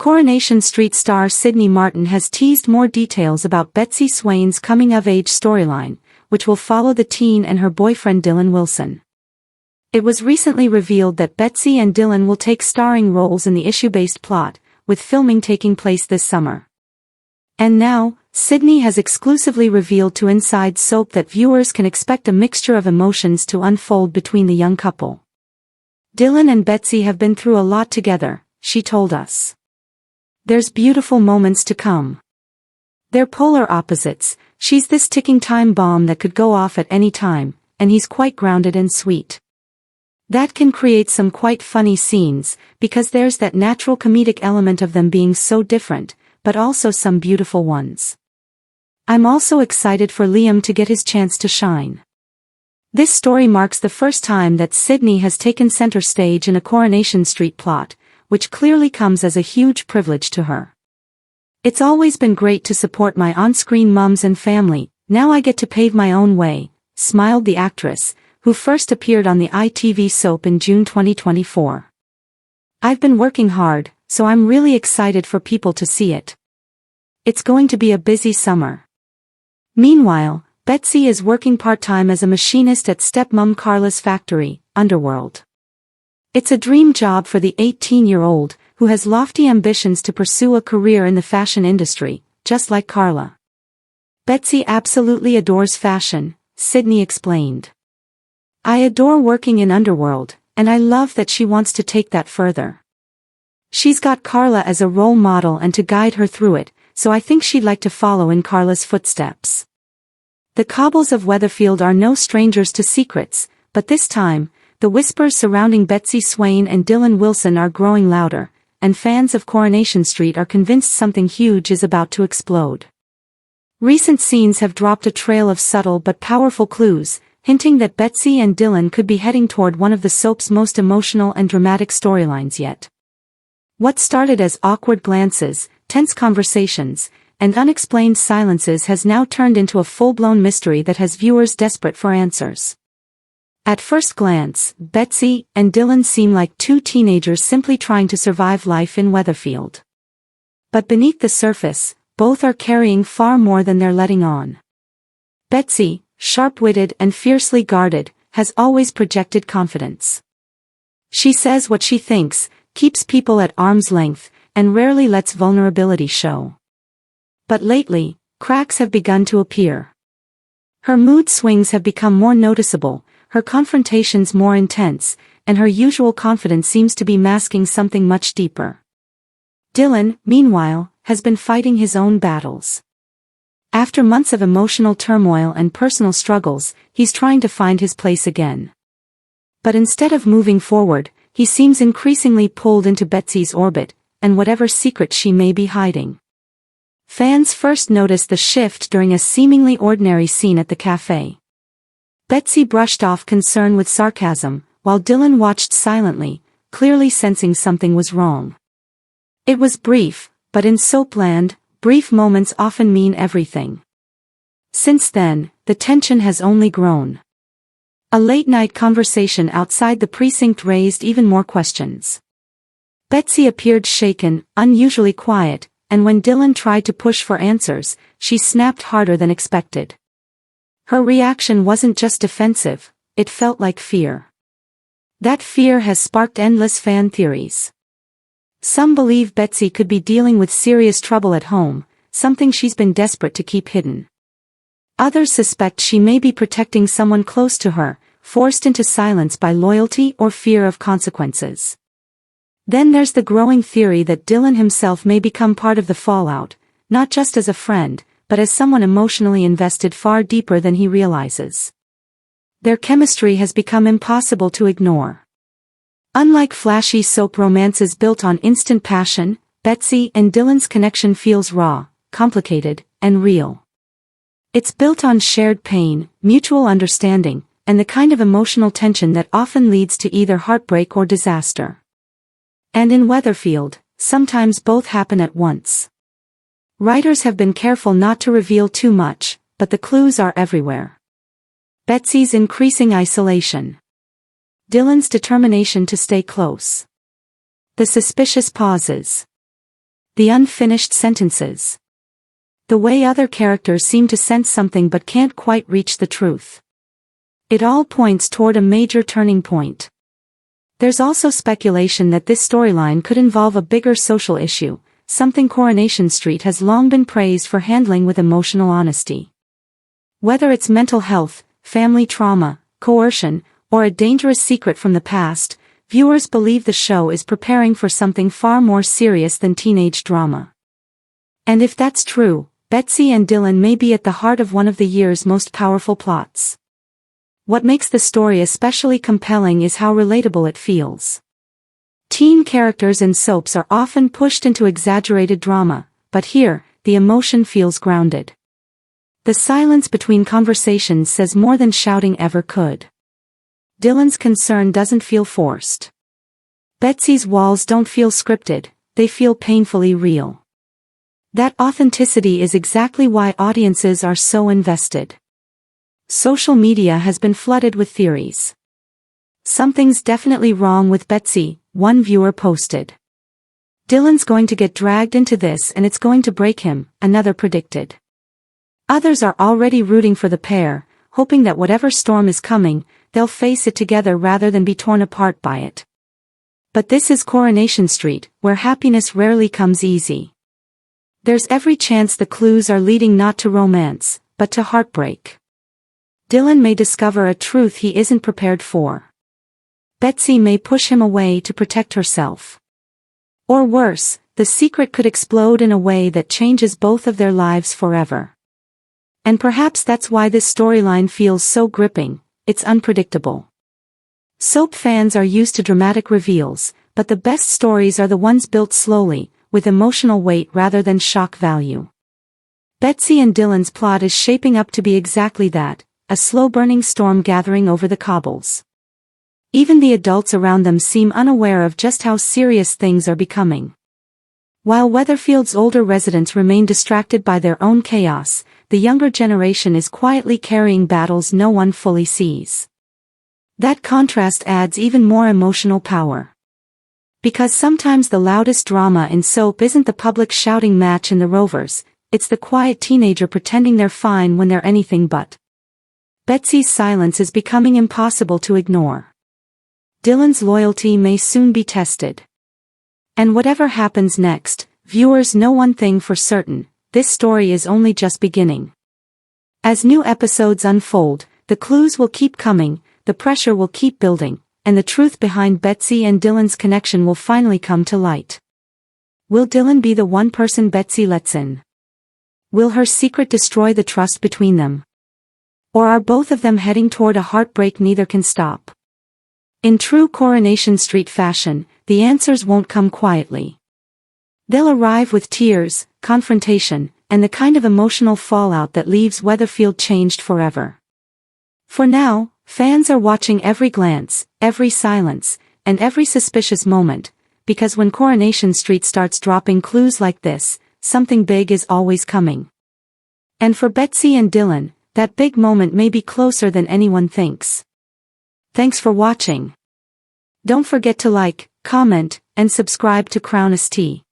Coronation Street star Sydney Martin has teased more details about Betsy Swain's coming-of-age storyline, which will follow the teen and her boyfriend Dylan Wilson. It was recently revealed that Betsy and Dylan will take starring roles in the issue-based plot, with filming taking place this summer. And now, Sydney has exclusively revealed to Inside Soap that viewers can expect a mixture of emotions to unfold between the young couple. Dylan and Betsy have been through a lot together, she told us. There's beautiful moments to come. They're polar opposites, she's this ticking time bomb that could go off at any time, and he's quite grounded and sweet. That can create some quite funny scenes, because there's that natural comedic element of them being so different, but also some beautiful ones. I'm also excited for Liam to get his chance to shine. This story marks the first time that Sydney has taken center stage in a Coronation Street plot, which clearly comes as a huge privilege to her. It's always been great to support my on-screen mums and family, now I get to pave my own way, smiled the actress, who first appeared on the ITV soap in June 2024. I've been working hard, so I'm really excited for people to see it. It's going to be a busy summer. Meanwhile, Betsy is working part-time as a machinist at stepmom Carla's factory, Underworld. It's a dream job for the 18-year-old, who has lofty ambitions to pursue a career in the fashion industry, just like Carla. Betsy absolutely adores fashion, Sydney explained. I adore working in Underworld, and I love that she wants to take that further. She's got Carla as a role model and to guide her through it, so I think she'd like to follow in Carla's footsteps. The cobbles of Weatherfield are no strangers to secrets, but this time, the whispers surrounding Betsy Swain and Dylan Wilson are growing louder, and fans of Coronation Street are convinced something huge is about to explode. Recent scenes have dropped a trail of subtle but powerful clues, hinting that Betsy and Dylan could be heading toward one of the soap's most emotional and dramatic storylines yet. What started as awkward glances, tense conversations, and unexplained silences has now turned into a full-blown mystery that has viewers desperate for answers. At first glance, Betsy and Dylan seem like two teenagers simply trying to survive life in Weatherfield. But beneath the surface, both are carrying far more than they're letting on. Betsy, sharp-witted and fiercely guarded, has always projected confidence. She says what she thinks, keeps people at arm's length, and rarely lets vulnerability show. But lately, cracks have begun to appear. Her mood swings have become more noticeable, her confrontations more intense, and her usual confidence seems to be masking something much deeper. Dylan, meanwhile, has been fighting his own battles. After months of emotional turmoil and personal struggles, he's trying to find his place again. But instead of moving forward, he seems increasingly pulled into Betsy's orbit, and whatever secret she may be hiding. Fans first noticed the shift during a seemingly ordinary scene at the cafe. Betsy brushed off concern with sarcasm, while Dylan watched silently, clearly sensing something was wrong. It was brief, but in soapland, brief moments often mean everything. Since then, the tension has only grown. A late-night conversation outside the precinct raised even more questions. Betsy appeared shaken, unusually quiet, and when Dylan tried to push for answers, she snapped harder than expected. Her reaction wasn't just defensive, it felt like fear. That fear has sparked endless fan theories. Some believe Betsy could be dealing with serious trouble at home, something she's been desperate to keep hidden. Others suspect she may be protecting someone close to her, forced into silence by loyalty or fear of consequences. Then there's the growing theory that Dylan himself may become part of the fallout, not just as a friend, but as someone emotionally invested far deeper than he realizes. Their chemistry has become impossible to ignore. Unlike flashy soap romances built on instant passion, Betsy and Dylan's connection feels raw, complicated, and real. It's built on shared pain, mutual understanding, and the kind of emotional tension that often leads to either heartbreak or disaster. And in Weatherfield, sometimes both happen at once. Writers have been careful not to reveal too much, but the clues are everywhere. Betsy's increasing isolation. Dylan's determination to stay close. The suspicious pauses. The unfinished sentences. The way other characters seem to sense something but can't quite reach the truth. It all points toward a major turning point. There's also speculation that this storyline could involve a bigger social issue, something Coronation Street has long been praised for handling with emotional honesty. Whether it's mental health, family trauma, coercion, or a dangerous secret from the past, viewers believe the show is preparing for something far more serious than teenage drama. And if that's true, Betsy and Dylan may be at the heart of one of the year's most powerful plots. What makes the story especially compelling is how relatable it feels. Teen characters in soaps are often pushed into exaggerated drama, but here, the emotion feels grounded. The silence between conversations says more than shouting ever could. Dylan's concern doesn't feel forced. Betsy's walls don't feel scripted, they feel painfully real. That authenticity is exactly why audiences are so invested. Social media has been flooded with theories. "Something's definitely wrong with Betsy," one viewer posted. "Dylan's going to get dragged into this and it's going to break him," another predicted. Others are already rooting for the pair, hoping that whatever storm is coming, they'll face it together rather than be torn apart by it. But this is Coronation Street, where happiness rarely comes easy. There's every chance the clues are leading not to romance, but to heartbreak. Dylan may discover a truth he isn't prepared for. Betsy may push him away to protect herself. Or worse, the secret could explode in a way that changes both of their lives forever. And perhaps that's why this storyline feels so gripping, it's unpredictable. Soap fans are used to dramatic reveals, but the best stories are the ones built slowly, with emotional weight rather than shock value. Betsy and Dylan's plot is shaping up to be exactly that, a slow-burning storm gathering over the cobbles. Even the adults around them seem unaware of just how serious things are becoming. While Weatherfield's older residents remain distracted by their own chaos, the younger generation is quietly carrying battles no one fully sees. That contrast adds even more emotional power. Because sometimes the loudest drama in soap isn't the public shouting match in the Rovers, it's the quiet teenager pretending they're fine when they're anything but. Betsy's silence is becoming impossible to ignore. Dylan's loyalty may soon be tested. And whatever happens next, viewers know one thing for certain, this story is only just beginning. As new episodes unfold, the clues will keep coming, the pressure will keep building, and the truth behind Betsy and Dylan's connection will finally come to light. Will Dylan be the one person Betsy lets in? Will her secret destroy the trust between them? Or are both of them heading toward a heartbreak neither can stop? In true Coronation Street fashion, the answers won't come quietly. They'll arrive with tears, confrontation, and the kind of emotional fallout that leaves Weatherfield changed forever. For now, fans are watching every glance, every silence, and every suspicious moment, because when Coronation Street starts dropping clues like this, something big is always coming. And for Betsy and Dylan, that big moment may be closer than anyone thinks. Thanks for watching. Don't forget to like, comment, and subscribe to Crown ST.